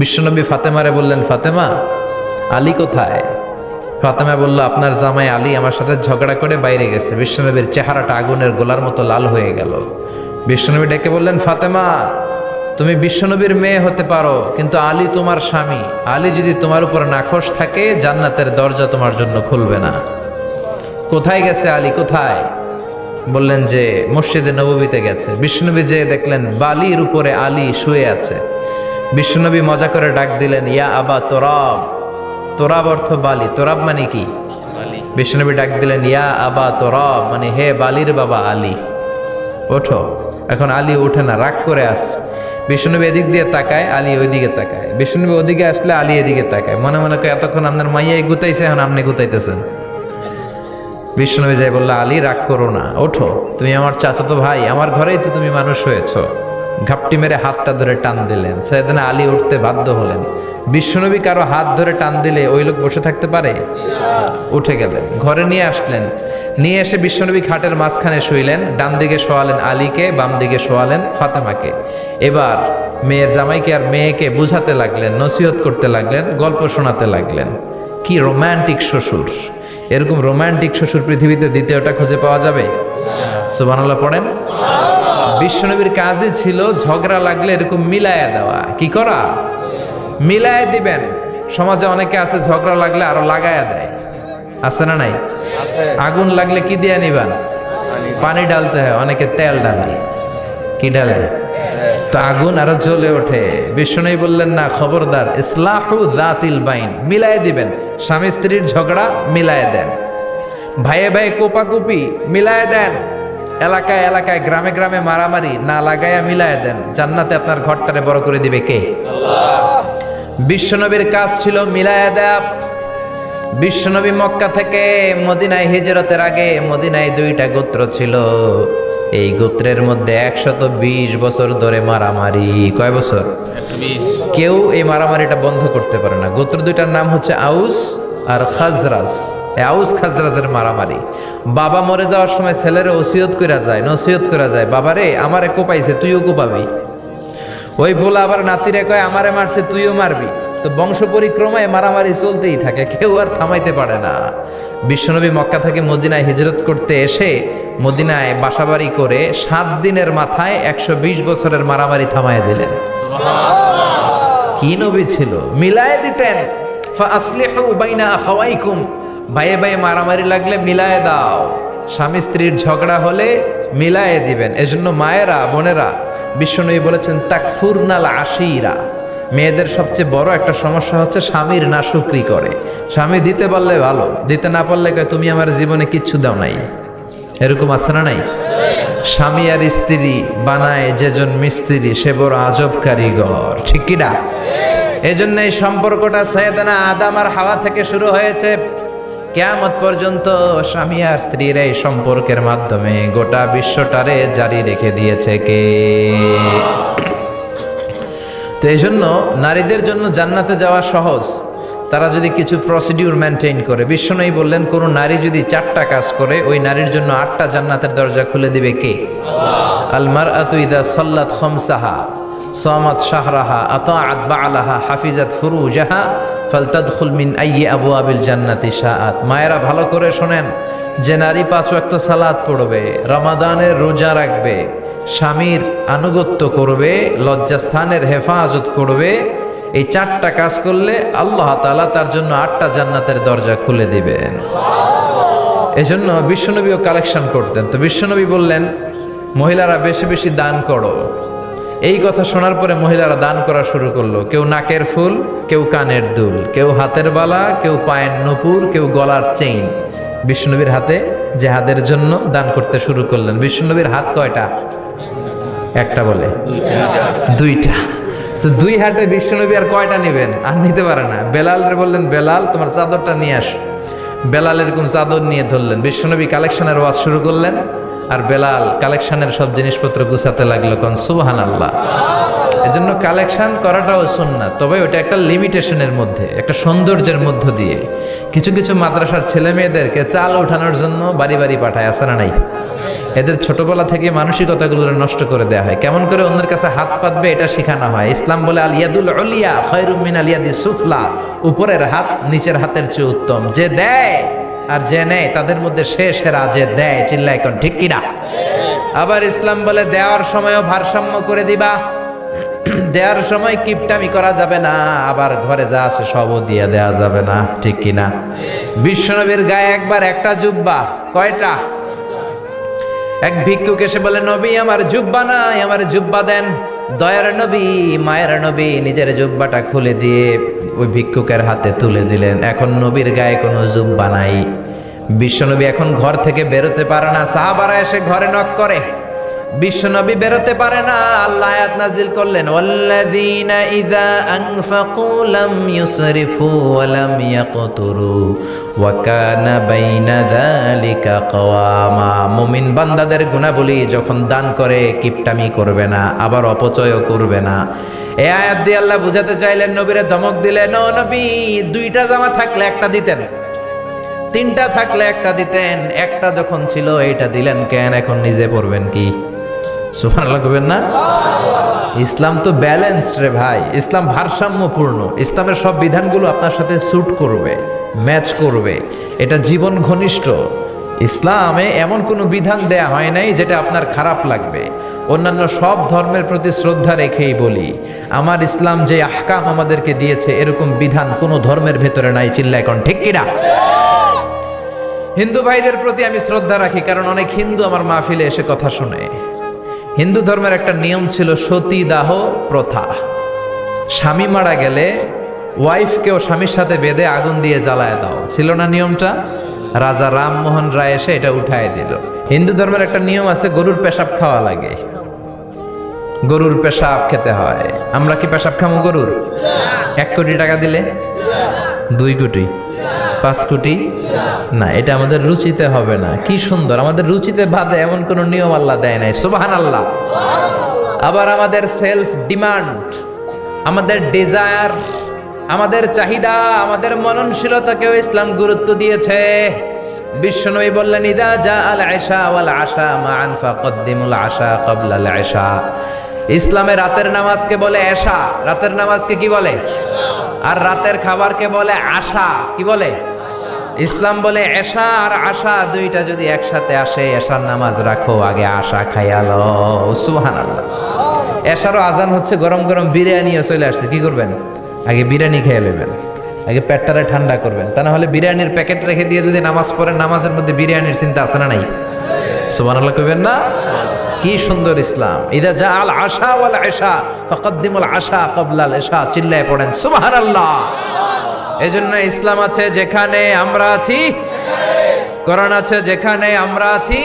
বিশ্বনবী ফাতেমারে বললেন, ফাতেমা, আলী কোথায়? ফাতেমা বলল, আপনার জামাই আলী আমার সাথে ঝগড়া করে বাইরে গেছে। বিশ্বনবীর চেহারাটা আগুনের গোলার মতো লাল হয়ে গেল। বিশ্বনবী ডেকে বললেন, ফাতেমা, তুমি বিশ্বনবীর মেয়ে হতে পারো, কিন্তু আলী তোমার স্বামী। আলী যদি তোমার উপর নাখোশ থাকে, জান্নাতের দরজা তোমার জন্য খুলবে না। কোথায় গেছে আলী, কোথায়? বললেন যে মসজিদে নববীতে গেছে। বিশ্বনবী যে দেখলেন বালির উপরে আলী শুয়ে আছে। বিশ্বনবী মজা করে ডাক দিলেন, ইয়া আবা তোরাব। তোরাব অর্থ বালি, তোরাব মানে কি? বিশ্বনবী ডাক দিলেন, ইয়া আবা তোরাব, মানে হে বালির বাবা আলী, ওঠো। এখন আলী ওঠে না, রাগ করে আসছে। বিশ্বনবী এদিক দিয়ে তাকায়, আলী ওইদিকে তাকায়। বিশ্বনবী ওদিকে আসলে আলী এদিকে তাকায়। মনে মনে করে এতক্ষণ আপনার মাইয়াই গুতাইছে, এখন আপনি গুতাইতেছেন। বিশ্বনবী যাই বললো, আলী রাগ করো না, ওঠো, তুমি আমার চাচাতো ভাই, আমার ঘরেই তো তুমি মানুষ হয়েছো। ঘাপটি মেরে হাতটা ধরে টান দিলেন। সাইয়েদনা আলী উঠতে বাধ্য হলেন। বিশ্বনবী কারো হাত ধরে টান দিলে ওই লোক বসে থাকতে পারে? উঠে গেলেন, ঘরে নিয়ে আসলেন। নিয়ে এসে বিশ্বনবী খাটের মাঝখানে শুইলেন। ডান দিকে শোয়ালেন আলীকে, বাম দিকে শোয়ালেন ফাতেমাকে। এবার মেয়ের জামাইকে আর মেয়েকে বুঝাতে লাগলেন, নসিহত করতে লাগলেন, গল্প শোনাতে লাগলেন। কি রোমান্টিক শ্বশুর! এরকম রোমান্টিক শ্বশুর পৃথিবীতে দ্বিতীয়টা খুঁজে পাওয়া যাবে? সুবহানাল্লাহ পড়েন। বিশ্বনবীর কাজই ছিল ঝগড়া লাগলে এরকম মিলায়া দেওয়া। কি করা? মিলায়া দিবেন। সমাজে অনেকে আছে ঝগড়া লাগলে আরো লাগায়া দেয়, আছে না নাই? আগুন লাগলে কি দিয়ে নিবান? পানি ডালতে হয়, অনেকে তেল ডালে। কি ডালে? তো আগুন আরো জ্বলে ওঠে। বিশ্বনবী বললেন, না, খবরদার, ইসলাহু যাতিল বাইন, মিলায় দিবেন। স্বামী স্ত্রীর ঝগড়া মিলায় দেন, ভাইয়ে ভাইয়ে কোপাকুপি মিলায় দেন, এলাকায় এলাকায় গ্রামে গ্রামে মারামারি না লাগাইয়া মিলায় দেন। জান্নাতে আপনার ঘরটারে বড় করে দিবে কে? আল্লাহ। বিশ্বনবীর কাজ ছিল মিলায় দেয়া। বিশ্বনবী মক্কা থেকে মদিনায় হিজরতের আগে মদিনায় 2টা গোত্র ছিল। এই গোত্রের মধ্যে 120 বছর ধরে মারামারি। কয় বছর? 120। কেউ এই মারামারিটা বন্ধ করতে পারে না। গোত্র 2টার নাম হচ্ছে আউস আর খাজরাজ। আউস খাজরাজের মারামারি। বাবা মরে যাওয়ার সময় ছেলের ওসিয়ত করা যায়, নসিহত করা যায়, বাবারে আমারে কোপাইছে, তুইও কোপাবি। ওই বলে আবার নাতিরে কয়, আমারে মারছে, তুইও মারবি। তো বংশ পরিক্রমায় মারামারি চলতেই থাকে, কেউ আর থামাইতে পারে না। বিশ্বনবী মক্কা থেকে মদিনায় হিজরত করতে এসে মদিনায় বাসাবাড়ি করে 7 দিনের মাথায় 120 বছরের মারামারি থামায় দিলেন। কি নবী ছিল! মিলায় দিতেন। ফাসলিহু বাইনা আখাওয়াইকুম, ভাইয়ে ভাইয়ে মারামারি লাগলে মিলায় দাও। স্বামী স্ত্রীর ঝগড়া হলে মিলায়ে দিবেন। এজন্য মায়েরা, বোনেরা, বিশ্বনবী বলেছেন, তাকফুরনাল আশিরা, মেয়েদের সবচেয়ে বড় একটা সমস্যা হচ্ছে স্বামীর নাশুকরি করে। স্বামী দিতে পারলে ভালো, দিতে না পারলে কয়, তুমি আমার জীবনে কিচ্ছু দাও নাই। এরকম আছে না নাই? স্বামী আর স্ত্রী বানায় যেজন মিস্ত্রি, সে বড় আজব কারিগর। ঠিক কিনা? এই জন্য এই সম্পর্কটা সাইয়েদনা আদম আর হাওয়া থেকে শুরু হয়েছে। কিয়ামত পর্যন্ত স্বামী আর স্ত্রীর এই সম্পর্কের মাধ্যমে গোটা বিশ্বটারে জারি রেখে দিয়েছে কে? তো এই জন্য নারীদের জন্য জান্নাতে যাওয়া সহজ, তারা যদি কিছু প্রসিডিউর মেনটেন করে। বিশ্বনবী বললেন, কোন নারী যদি 4টা কাজ করে, ওই নারীর জন্য 8টা জান্নাতের দরজা খুলে দিবে কে? আল মারআতু ইযা সাল্লাত খামসাহা সামাত শাহরাহা আতাআত বা'লাহা হাফিজাত ফুরুজাহা ফালতাদখুল মিন আইয়ি আবওয়াবিল জান্নাতি শাআত। মায়েরা ভালো করে শোনেন, যে নারী 5 ওয়াক্ত সালাত পড়বে, রমাদানের রোজা রাখবে, স্বামীর আনুগত্য করবে, লজ্জাস্থানের হেফাজত করবে, এই 4টা কাজ করলে আল্লাহ তাআলা তার জন্য 8টা জান্নাতের দরজা খুলে দিবেন। এজন্য বিশ্বনবীও কালেকশন করতেন। তো বিশ্বনবী বললেন, মহিলারা বেশি বেশি দান করো। এই কথা শোনার পরে মহিলারা দান করা শুরু করলো। কেউ নাকের ফুল, কেউ কানের দুল, কেউ হাতের বালা, কেউ পায়ের নূপুর, কেউ গলার চেইন বিশ্বনবীর হাতে জেহাদের জন্য দান করতে শুরু করলেন। বিশ্বনবীর হাত কয়টা? একটা বলে 2টা। তো 2 হাতে বিশ্বনবী আর কয়টা নেবেন? আর নিতে পারে না। বেলালরে বললেন, বেলাল তোমার চাদরটা নিয়ে আস। বেলাল এরকম চাদর নিয়ে ধরলেন। বিশ্বনবী কালেকশনের ওয়াজ শুরু করলেন, আর বেলাল কালেকশনের সব জিনিসপত্র গুছাতে লাগলো। কোন সুবহানাল্লাহ। এজন্য কালেকশন করাটাও সুন্নাত, তবে ওটা একটা লিমিটেশনের মধ্যে, একটা সৌন্দর্যের মধ্য দিয়ে। কিছু কিছু মাদ্রাসার ছেলে মেয়েদেরকে চাল ওঠানোর জন্য বাড়ি বাড়ি পাঠায়, আছে না নাই? এদের ছোটবেলা থেকে মানসিকতাগুলো নষ্ট করে দেওয়া হয়, কেমন করে অন্যের কাছে হাত পাতবে এটা শেখানো হয়। ইসলাম বলে আল ইয়াদুল উলিয়া খায়রুম মিন আল ইয়াদি সুফলা, উপরের হাত নিচের হাতের চেয়ে উত্তম। যে দেয় আর যে নেয় তাদের মধ্যে সেরা যে দেয়, চিল্লায় কোন ঠিক কিনা। আবার ইসলাম বলে দেওয়ার সময়ও ভারসাম্য করে দিবা, দেওয়ার সময় কিপটামি করা যাবে না, আবার ঘরে যা আছে সবও দিয়ে দেওয়া যাবে না, ঠিক কিনা। বিশ্বনবীর গায়ে একবার একটা জুব্বা, কয়টা? এক ভিক্ষুক এসে বলে, নবী আমার জুব্বা নাই, আমার জুব্বা দেন। দয়ার নবী, মায়ের নবী নিজের জুব্বাটা খুলে দিয়ে ওই ভিক্ষুকের হাতে তুলে দিলেন। এখন নবীর গায়ে কোনো জুব্বা নাই। বিশ্বনবী এখন ঘর থেকে বেরোতে পারে না, সাহাবারা এসে ঘরে নক করে, বিশ্বনবী বেরোতে পারে না। আল্লাহ আয়াত নাজিল করলেন, ওয়াল্লাযীনা ইযা আনফাকু লাম ইউসরিফু ওয়া লাম ইয়াকতুরু ওয়া কানা বাইনা যালিকা কওয়ামা। মুমিন বান্দাদের গুণাবলী, যখন দান করে কিপটামি করবে না, আবার অপচয়ও করবে না। এই আয়াত দিয়ে আল্লাহ বুঝাতে চাইলেন, নবীরে ধমক দিলেন, ও নবী, দুইটা জামা থাকলে একটা দিতেন, তিনটা থাকলে একটা দিতেন, একটা যখন ছিল এইটা দিলেন কেন? এখন নিজে পড়বেন কি? সুবহানাল্লাহ কইবেন না? ইসলাম তো ব্যালেন্সড রে ভাই, ইসলাম ভারসাম্যপূর্ণ। ইসলামের সব বিধানগুলো আপনার সাথে স্যুট করবে, ম্যাচ করবে, এটা জীবন ঘনিষ্ঠ। ইসলামে এমন কোনো বিধান দেয়া হয় নাই যেটা আপনার খারাপ লাগবে। অন্যান্য সব ধর্মের প্রতি শ্রদ্ধা রেখেই বলি, আমার ইসলাম যে আহকাম আমাদেরকে দিয়েছে এরকম বিধান কোনো ধর্মের ভেতরে নাই, চিল্লায় এখন ঠিক কিনা। হিন্দু ভাইদের প্রতি আমি শ্রদ্ধা রাখি, কারণ অনেক হিন্দু আমার মাহফিলে এসে কথা শুনে। হিন্দু ধর্মের একটা নিয়ম ছিল সতীদাহ প্রথা। স্বামী মারা গেলে ওয়াইফকেও স্বামীর সাথে বেঁধে আগুন দিয়ে জ্বালায় দাও, ছিল না নিয়মটা? রাজা রামমোহন রায় এসে এটা উঠায় দিল। হিন্দু ধর্মের একটা নিয়ম আছে, গরুর পেশাব খাওয়া লাগে, গরুর পেশাব খেতে হয়। আমরা কি পেশাব খামো গরুর? 1 কোটি টাকা দিলে? 2 কোটি? 5 কোটি? না, এটা আমাদের রুচিতে হবে না। কি সুন্দর, আমাদের রুচিতে বাদে এমন কোন নিয়ম আল্লাহ দেয় নাই, সুবহানাল্লাহ। আবার আমাদের সেলফ ডিমান্ড, আমাদের ডিজায়ার, আমাদের চাহিদা, আমাদের মননশীলতাকেও ইসলাম গুরুত্ব দিয়েছে। বিশ্বনবী বললেন, ইদা জা আল আশা ওয়াল আশা মান ফাকদ্দিমুল আশা ক্বাবলা আল আশা। ইসলামে রাতের নামাজকে বলে এশা, রাতের নামাজকে কি বলে? আর রাতের খাবারকে বলে আশা, কি বলে? ইসলাম বলে এশা আর আশা দুইটা যদি একসাথে আসে, এশার নামাজ রাখো, আগে আশা খাইয়ালো। সুবহানাল্লাহ। এশারও আজান হচ্ছে, গরম গরম বিরিয়ানিও চলে আসছে, কি করবেন? আগে বিরিয়ানি খেয়ে নেবেন, আগে পেটটারে ঠান্ডা করবেন। তা না হলে বিরিয়ানির প্যাকেট রেখে দিয়ে যদি নামাজ পড়েন, নামাজের মধ্যে বিরিয়ানির চিন্তা আছে না নাই? সুবহানাল্লাহ কইবেন না? কি সুন্দর ইসলাম। ইদা জা আল আশা ওয়াল আশা ফাকদ্দিমুল আশা ক্বাবলা আল আশা, চিল্লায় পড়েন সুবহানাল্লাহ। এজন্য ইসলাম আছে যেখানে আমরা আছি, কোরআন আছে যেখানে আমরা আছি।